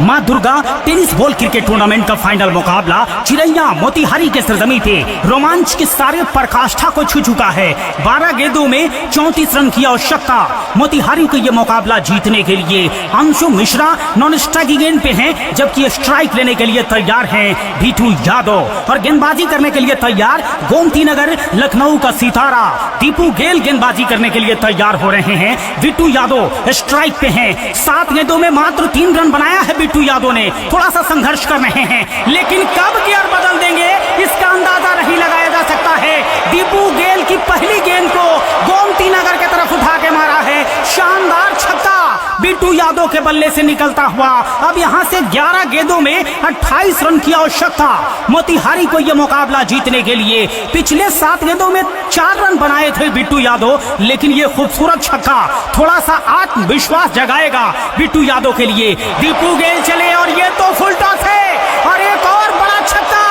मां Durga tennis ball cricket tournament का final मुकाबला चिरैया मोतिहारी के सरजमी पे रोमांच की सारे पराकाष्ठा को छू चुका है। 12 गेंदों में 34 रन की आवश्यकता। मोतिहारी को यह मुकाबला जीतने के लिए अंशु मिश्रा नॉन स्ट्राइक की गेंद पे हैं, जबकि स्ट्राइक लेने के लिए तैयार हैं बीटू यादव और गेंदबाजी करने के लिए तैयार गोमती नगर लखनऊ का सितारा दीपू गेल गेंदबाजी करने के लिए तैयार हो रहे हैं। बीटू यादव स्ट्राइक पे हैं। 7 गेंदों में मात्र 3 रन बनाया है बीटू यादव ने। थोड़ा सा संघर्ष कर रहे हैं, लेकिन कब गियर बदल देंगे इसका अंदाजा नहीं लगाया जा सकता है। दीपू गेल की पहली गेंद को गोमती नगर की तरफ उठा के मारा है। शानदार छक्का बीटू यादव के बल्ले से निकलता हुआ। अब यहां से 11 गेंदों में 28 रन की आवश्यकता। मोतिहारी को यह मुकाबला जीतने के लिए पिछले 7 गेंदों में 4 रन बनाए थे बीटू यादव, लेकिन यह खूबसूरत छक्का थोड़ा सा आत्मविश्वास जगाएगा बीटू यादव के लिए। दीपू गेल चले और ये तो फुल टॉस है और एक और बड़ा छक्का।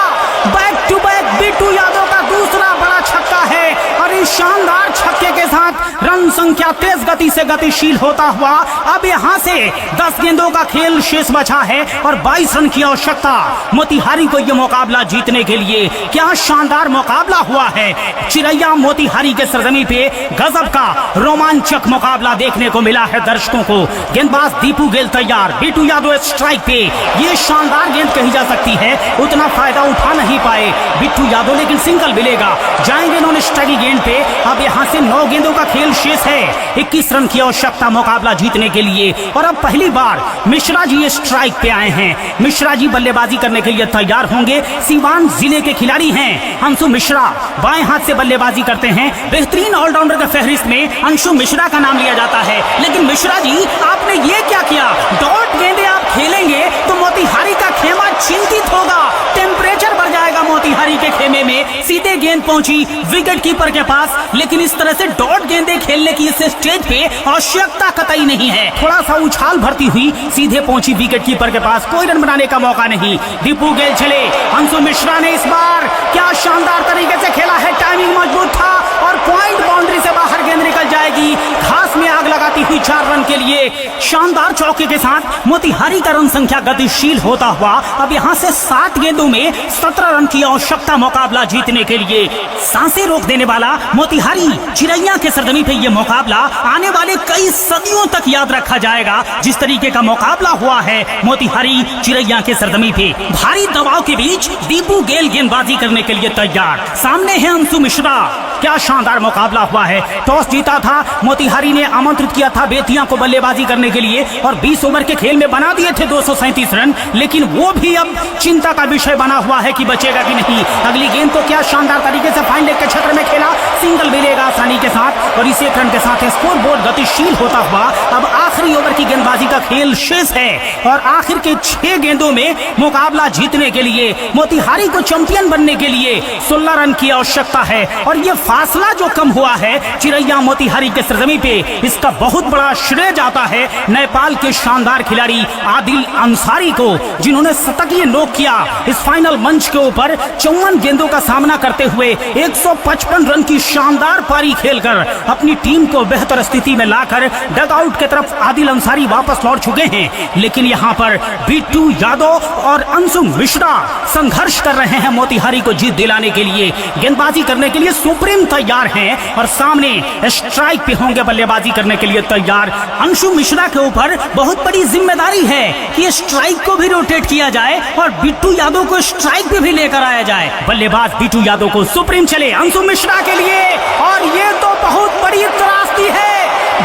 Back to back Bittu Yadav का दूसरा बड़ा छक्का है और इस शानदार छक्के के साथ रन संख्या तेज गति से गतिशील होता हुआ अब यहां से 10 गेंदों का खेल शेष बचा है और 22 रन की आवश्यकता। मोतिहारी को यह मुकाबला जीतने के लिए क्या शानदार मुकाबला हुआ है। चिरैया मोतिहारी के सरजमी पे गजब का रोमांचक मुकाबला देखने को मिला है दर्शकों को। गेंदबाज दीपू गेल तैयार, बीटू यादव स्ट्राइक पे। ये शानदार गेंद कही जा सकती है, उतना फायदा उठा नहीं पाए बीटू यादव, लेकिन सिंगल मिलेगा। जाएंगे नॉन स्ट्राइक गेंद पे। अब यहां से 9 गेंदों का खेल शेष है। 21 रन की आवश्यकता मुकाबला जीतने के लिए और अब पहली बार मिश्रा जी स्ट्राइक पे आए हैं। मिश्रा जी बल्लेबाजी करने के लिए तैयार होंगे। सीवान जिले के खिलाड़ी हैं अंशु मिश्रा, बाएं हाथ से बल्लेबाजी करते हैं। बेहतरीन ऑलराउंडर के फहरिस्त में अंशु मिश्रा का नाम लिया जाता है। लेकिन मिश्रा जी आपने ये क्या किया? डॉट गेंदे आप खेलेंगे तो मोतिहारी का खेमा चिंतित होगा, टेम्परेचर बढ़ जाएगा मोतिहारी के खेमे में। सीधे गेंद पहुंची विकेट कीपर के पास, लेकिन इस तरह से डॉट गेंदे खेलने की इस स्टेज पे आवश्यकता कतई नहीं है। थोड़ा सा उछाल भरती हुई सीधे पहुंची विकेट कीपर के पास, कोई रन बनाने का मौका नहीं। दीपू गेल चले। अंशु मिश्रा ने इस बार क्या शानदार तरीके से खेला है, टाइमिंग मजबूत था और पॉइंट बाउंड्री से बाहर गेंद निकल जाएगी। घास में आग लगाती हुई 4 रन के लिए शानदार चौके के साथ मोतिहारी का रन संख्या गतिशील होता हुआ अब यहां से 7 गेंदों में 17 रन की आवश्यकता मुकाबला जीतने के लिए। सांसें रोक देने वाला मोतिहारी चिरैया के सरजमी पे यह मुकाबला आने वाले कई सदियों तक याद रखा जाएगा। जिस तरीके का मुकाबला हुआ है मोतिहारी चिरैया के सरजमी पे, भारी दबाव के बीच दीपू गेल गेंदबाजी करने के लिए तैयार। सामने है अंशु मिश्रा। क्या शानदार मुकाबला हुआ है। टॉस जीता था मोतिहारी ने, आमंत्रित किया था बेतिया को बल्लेबाजी करने के लिए और 20 ओवर के खेल में बना दिए थे 237 रन, लेकिन वो भी अब चिंता का विषय बना हुआ है कि बचेगा कि नहीं। अगली गेंद को क्या शानदार तरीके से फाइन लेग के क्षेत्र में खेला, सिंगल मिलेगा आसानी के साथ और इस 1 रन के साथ स्कोर बोर्ड गतिशील होता हुआ अब आखिरी ओवर की गेंदबाजी का खेल शेष है और आखिर के 6 गेंदों में मुकाबला जीतने के लिए मोतिहारी को चैंपियन बनने के लिए 16 रन की आवश्यकता है। और ये फासला जो कम हुआ है चिरैया मोतिहारी के सरजमी पे, इसका बहुत बड़ा श्रेय जाता है नेपाल के शानदार खिलाड़ी आदिल अंसारी को, जिन्होंने शतकीय नॉक किया इस फाइनल मंच के ऊपर। 54 गेंदों का सामना करते हुए 155 रन की शानदार पारी खेलकर अपनी टीम को बेहतर स्थिति में लाकर डगआउट की तरफ आदिल अंसारी वापस लौट चुके हैं। लेकिन यहाँ पर बीटू यादव और अंशु मिश्रा संघर्ष कर रहे हैं मोतिहारी को जीत दिलाने के लिए। गेंदबाजी करने के लिए सुप्रीम तैयार हैं और सामने स्ट्राइक पे होंगे बल्लेबाजी करने के लिए तैयार। अंशु मिश्रा के ऊपर बहुत बड़ी जिम्मेदारी है कि स्ट्राइक को भी रोटेट किया जाए और बिट्टू यादव को स्ट्राइक पे भी लेकर आया जाए। बल्लेबाज बिट्टू यादव को सुप्रीम चले अंशु मिश्रा के लिए और ये तो बहुत बड़ी त्रासदी है।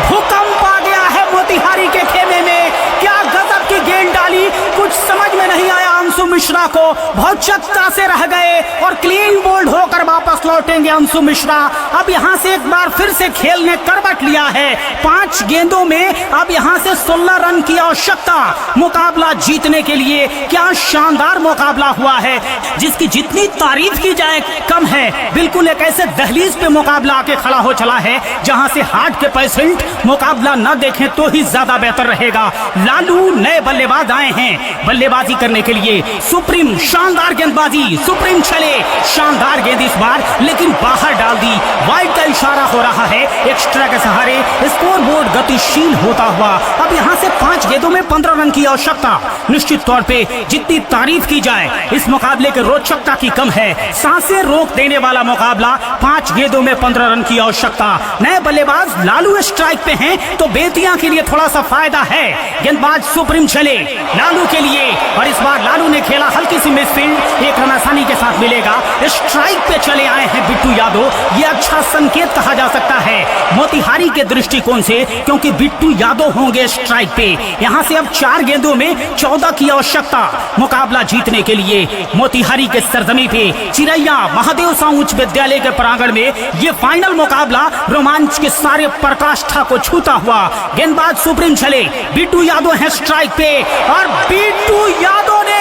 भूकंप आ गया है मोतिहारी के खेमे में। क्या गजब की गेंद डाली, कुछ समझ में नहीं आया। अंशु मिश्रा को बहुत चक्का से रह गए और क्लीन बोल्ड होकर वापस लौटेंगे अंशु मिश्रा। अब यहां से एक बार फिर से खेल ने करवट लिया है। 5 गेंदों में अब यहां से 16 रन की आवश्यकता मुकाबला जीतने के लिए। क्या शानदार मुकाबला हुआ है, जिसकी जितनी तारीफ की जाए कम है। बिल्कुल एक ऐसे दहलीज पे मुकाबला आके खड़ा हो चला है जहां से हार्ट के पेशेंट मुकाबला न देखें तो ही ज्यादा बेहतर रहेगा। लालू नए बल्लेबाज आए हैं बल्लेबाजी करने के लिए। सुप्रीम शानदार गेंदबाजी, सुप्रीम चले, शानदार गेंद इस बार लेकिन बाहर डाल दी। वाइड का इशारा हो रहा है, एक्स्ट्रा के सहारे स्कोर बोर्ड गतिशील होता हुआ। अब यहाँ से 5 गेंदों में 15 रन की आवश्यकता। निश्चित तौर पे जितनी तारीफ की जाए इस मुकाबले के रोचकता की कम है। सांसें रोक देने वाला मुकाबला, 5 गेंदों में 15 रन की आवश्यकता। नए बल्लेबाज लालू स्ट्राइक पे हैं तो बेतिया के लिए थोड़ा सा फायदा है। गेंदबाज सुप्रीम चले लालू के लिए और इस बार लालू ने खेला हल्की सी मिसफील्ड, एक रन आसानी के साथ मिलेगा। स्ट्राइक पे चले आए हैं बिट्टू यादव, ये अच्छा संकेत कहा जा सकता है मोतिहारी के दृष्टिकोण से, क्योंकि बिट्टू यादव होंगे स्ट्राइक पे। यहां से अब 4 गेंदों में 14 की आवश्यकता मुकाबला जीतने के लिए। मोतिहारी के सरजमी पे चिरैया महादेव साहू उच्च विद्यालय के प्रांगण में ये फाइनल मुकाबला रोमांच के सारे पराकाष्ठा को छूता हुआ। गेंदबाज सुप्रीम चले, बिट्टू यादव है स्ट्राइक पे और बिट्टू यादव ने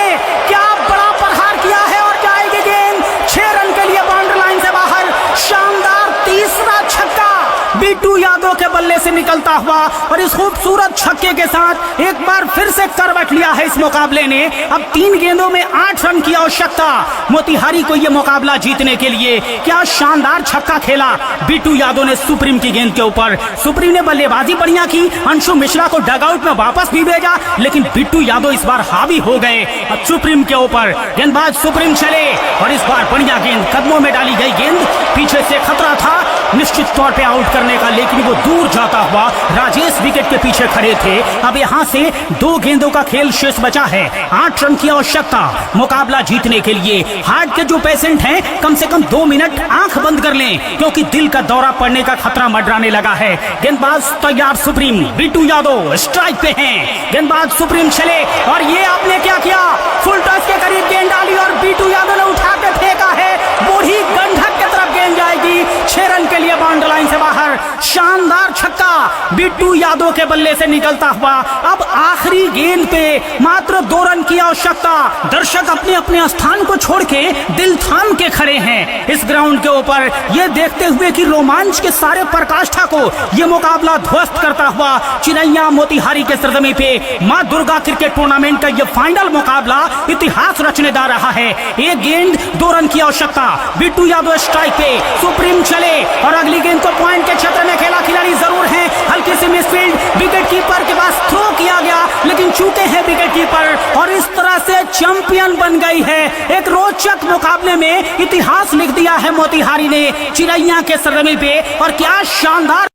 क्या बड़ा प्रहार किया है और जाएगी गेंद 6 रन के लिए बाउंड्री लाइन से बाहर। शानदार तीसरा छक्का बिट्टू यादव के बल्ले से निकलता हुआ और इस खूबसूरत छक्के के साथ एक बार फिर से करवट लिया है इस मुकाबले ने। अब 3 गेंदों में 8 रन की आवश्यकता मोतिहारी को यह मुकाबला जीतने के लिए। क्या शानदार छक्का खेला बिट्टू यादव ने सुप्रीम की गेंद के ऊपर। सुप्रीम ने बल्लेबाजी बढ़िया की, अंशु मिश्रा को डगआउट में वापस भी भेजा, लेकिन बिट्टू यादव इस बार हावी हो गए अब सुप्रीम के ऊपर। गेंदबाज सुप्रीम चले और इस बार बढ़िया गेंद, कदमों में डाली गई गेंद, पीछे से खतरा था निश्चित तौर पे आउट करने का, लेकिन वो दूर जाता हुआ। राजेश विकेट के पीछे खड़े थे। अब यहां से 2 गेंदों का खेल शेष बचा है, 8 रन की आवश्यकता मुकाबला जीतने के लिए। हार्ट के जो पेशेंट हैं कम से कम 2 मिनट आंख बंद कर लें, क्योंकि दिल का दौरा पड़ने का खतरा मंडराने लगा है। गेंदबाज तैयार सुप्रीम, बिट्टू यादव स्ट्राइक पे हैं। गेंदबाज सुप्रीम चले और ये आपने क्या किया, फुल टॉस के करीब गेंद डाली और बिट्टू यादव ने उठा के फेंका है, बूढ़ी गंडक की तरफ गेंद जाएगी, 6 रन के लिए बाउंड्री लाइन से बाहर। शानदार छक्का बिट्टू यादव के बल्ले से निकलता हुआ। अब आखिरी गेंद पे मात्र 2 रन की आवश्यकता। दर्शक अपने अपने स्थान को छोड़ के दिल थाम के खड़े हैं इस ग्राउंड के ऊपर, ये देखते हुए कि रोमांच के सारे पराकाष्ठा को ये मुकाबला ध्वस्त करता हुआ चिरैया मोतिहारी के सरजमी पे मां दुर्गा क्रिकेट टूर्नामेंट का ये फाइनल मुकाबला इतिहास रचने जा रहा है। एक गेंद 2 रन की आवश्यकता, बिट्टू यादव स्ट्राइक पे, सुप्रीम चले और अगली गेंद को पॉइंट के क्षेत्र में खेला खिलाड़ी जरूर है, हल्की सी मिसफील्ड, विकेट कीपर के पास थ्रो किया गया लेकिन चूके हैं विकेट कीपर और इस तरह से चैंपियन बन गई है। एक रोचक मुकाबले में इतिहास लिख दिया है मोतिहारी ने चिरैया के सरजमी पे और क्या शानदार